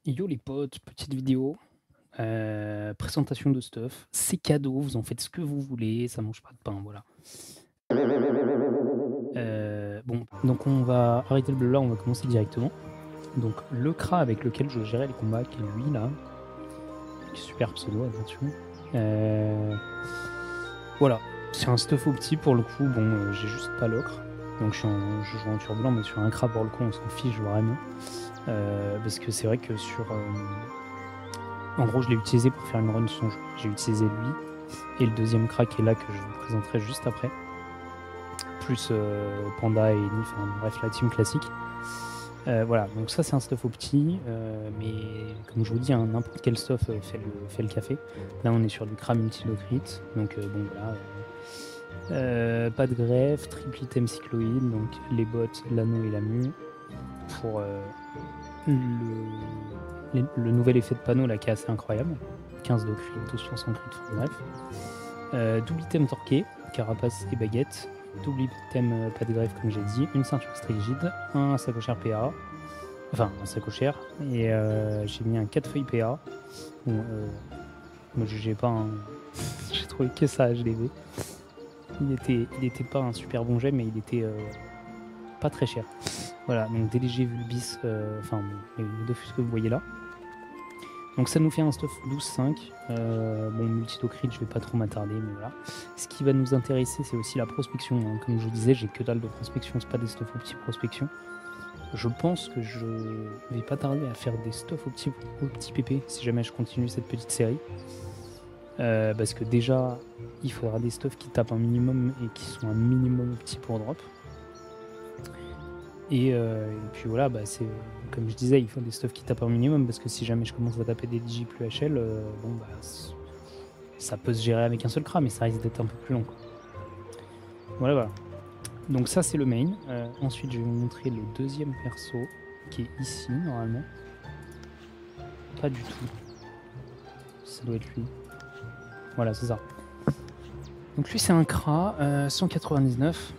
Yo les potes, petite vidéo, présentation de stuff, c'est cadeau, vous en faites ce que vous voulez, ça mange pas de pain, voilà. Bon, donc on va arrêter le bleu là, on va commencer directement. Donc le Kra avec lequel je gérais les combats, qui est lui là, super pseudo, attention. Voilà, c'est un stuff au petit pour le coup, bon, j'ai juste pas l'ocre, donc je joue en turbulent, mais sur un Kra pour le coup on s'en fiche vraiment. Parce que c'est vrai que sur... en gros, je l'ai utilisé pour faire une run son jeu. J'ai utilisé lui et le deuxième crack est là que je vous présenterai juste après. Plus Panda et Eni, enfin bref, la team classique. Voilà, donc ça c'est un stuff au petit, mais comme je vous dis, hein, n'importe quel stuff fait le café. Là on est sur du cram multilocrit, donc bon voilà. Pas de greffe, triple item cycloïde, donc les bottes, l'anneau et la mue. Pour le nouvel effet de panneau là qui est assez incroyable. 15 de crit, 12% crit, bref. Double item torqué, carapace et baguette. Double item pas de greffe comme j'ai dit. Une ceinture strigide, un sacochère PA. Enfin, un sacochère. Et j'ai mis un 4 feuilles PA. Bon, me jugez pas, hein. J'ai trouvé que ça HDV. Il était pas un super bon jet, mais il était pas très cher. Voilà, donc DLG Vulbis, enfin les deux fusques que vous voyez là. Donc ça nous fait un stuff 12-5. Bon, multidocrit, je vais pas trop m'attarder, mais voilà. Ce qui va nous intéresser, c'est aussi la prospection, hein. Comme je vous disais, j'ai que dalle de prospection, c'est pas des stuffs au petit prospection. Je pense que je vais pas tarder à faire des stuffs au petit PP si jamais je continue cette petite série. Parce que déjà, il faudra des stuffs qui tapent un minimum et qui sont un minimum petit pour drop. Et puis voilà, bah c'est comme je disais, il faut des stuffs qui tapent un minimum parce que si jamais je commence à taper des DJ plus HL, bon bah ça peut se gérer avec un seul cram, mais ça risque d'être un peu plus long, quoi. Voilà. Donc ça c'est le main. Ensuite je vais vous montrer le deuxième perso qui est ici normalement. Pas du tout. Ça doit être lui. Voilà, c'est ça. Donc lui c'est un Kra, 199.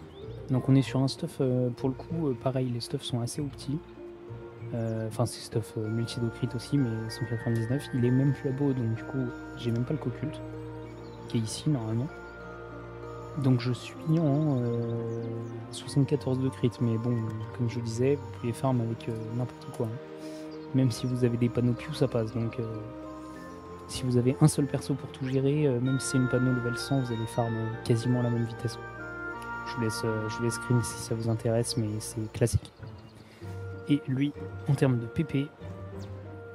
Donc on est sur un stuff, pour le coup, pareil, les stuffs sont assez au petit. Enfin c'est stuff multidocrit aussi, mais 199. Il est même plus beau, donc du coup j'ai même pas le co-culte, qui est ici normalement. Donc je suis en 74 de crit, mais bon, comme je disais, vous pouvez farm avec n'importe quoi, hein. Même si vous avez des panneaux Q, ça passe. Donc si vous avez un seul perso pour tout gérer, même si c'est une panneau level 100, vous allez farm quasiment à la même vitesse. Je vous laisse screen si ça vous intéresse, mais c'est classique. Et lui, en termes de PP,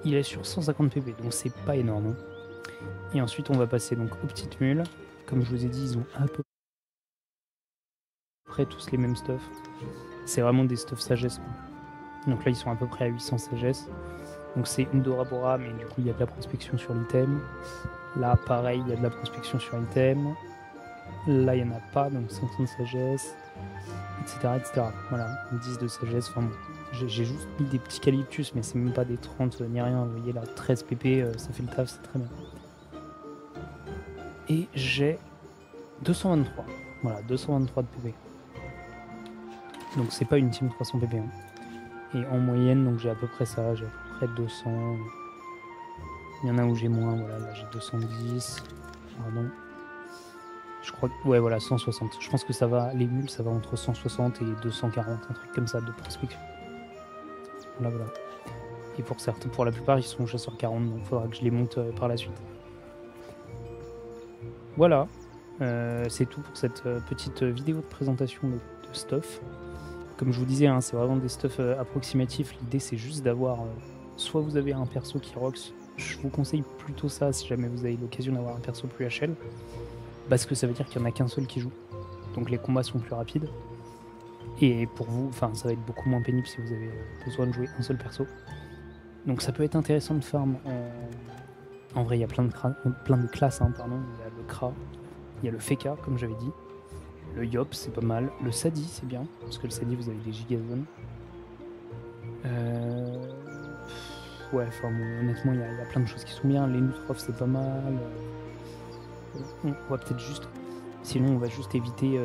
il est sur 150 PP, donc c'est pas énorme, hein. Et ensuite, on va passer donc aux petites mules. Comme je vous ai dit, ils ont à peu près tous les mêmes stuffs. C'est vraiment des stuffs sagesse. Donc là, ils sont à peu près à 800 sagesse. Donc c'est une Dora Bora, mais du coup, il y a de la prospection sur l'item. Là, pareil, il y a de la prospection sur l'item. Là, il n'y en a pas, donc 500 de sagesse, etc. Voilà, 10 de sagesse. Enfin bon, j'ai juste mis des petits calyptus, mais c'est même pas des 30 ni rien. Vous voyez là, 13 pp, ça fait le taf, c'est très bien. Et j'ai 223. Voilà, 223 de pp. Donc c'est pas une team 300 pp, hein. Et en moyenne, donc j'ai à peu près ça, j'ai à peu près 200. Il y en a où j'ai moins, voilà, là j'ai 210. Pardon. Je crois que, ouais, voilà, 160. Je pense que ça va, les mules, ça va entre 160 et 240, un truc comme ça de prospection. Voilà. Et pour certains, pour la plupart, ils sont chasseurs 40, donc il faudra que je les monte par la suite. Voilà, c'est tout pour cette petite vidéo de présentation de stuff. Comme je vous disais, hein, c'est vraiment des stuff approximatifs. L'idée, c'est juste d'avoir, soit vous avez un perso qui rocks, je vous conseille plutôt ça si jamais vous avez l'occasion d'avoir un perso plus HL, parce que ça veut dire qu'il n'y en a qu'un seul qui joue. Donc les combats sont plus rapides. Et pour vous, enfin, ça va être beaucoup moins pénible si vous avez besoin de jouer un seul perso. Donc ça peut être intéressant de farm. En vrai, il y a plein de classes, hein, pardon. Il y a le Kra, il y a le Feka, comme j'avais dit. Le Yop, c'est pas mal. Le Sadi, c'est bien, parce que le Sadi, vous avez des gigazones. Ouais, enfin bon, honnêtement, il y a plein de choses qui sont bien. Les Nutrov, c'est pas mal. On va peut-être juste... Sinon, on va juste éviter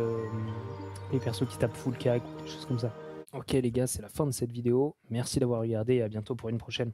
les persos qui tapent full cac ou des choses comme ça. Ok les gars, c'est la fin de cette vidéo. Merci d'avoir regardé et à bientôt pour une prochaine.